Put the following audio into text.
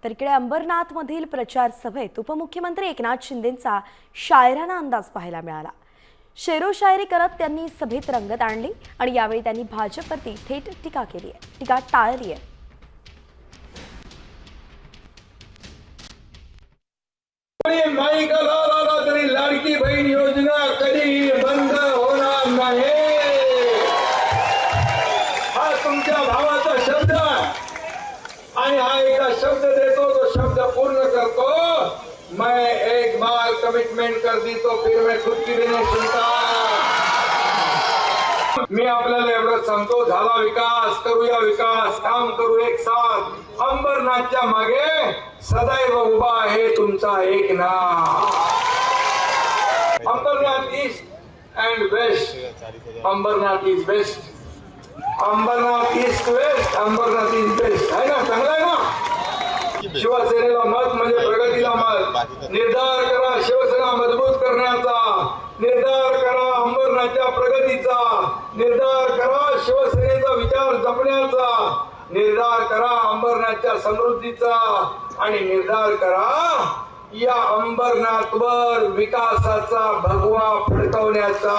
तर इकडे अंबरनाथ मधील प्रचार सभेत उपमुख्यमंत्री एकनाथ शिंदेंचा शायराना अंदाज पाहायला मिळाला। शेरो शायरी करत त्यांनी सभेत रंगत आणली आणि यावेळी त्यांनी भाजपवरती थेट टीका केली आहे, टीका टाळली आहे। माई का लाला तरी लाडकी बहीण योजना कधीही बंद होणार नाही। हा तुमच्या भावाचा शब्द आणि हा एकदा शब्द देतो तो शब्द पूर्ण करतो। मैं एक बार कमिटमेंट कर दी तो फिर मैं खुद की भी नहीं सुनता। मी आपल्याला एवढं सांगतो, झाला विकास, करूया विकास, काम करू एक साथ। अंबरनाथच्या मागे सदैव उभा आहे तुमचा एक नाव। Ambernath east and west, Ambernath is best, Ambernath east west, Ambernath is best आहे ना, चांगला आहे ना। शिवसेनेला मत म्हणजे प्रगतीला मत। निर्धार करा शिवसेना मजबूत करण्याचा, निर्धार करा अंबरनाथच्या प्रगतीचा, निर्धार करा शिवसेनेचा विचार जपण्याचा, निर्धार करा अंबरनाथच्या समृद्धीचा आणि निर्धार करा या अंबरनाथवर विकासाचा भगवा फडकवण्याचा।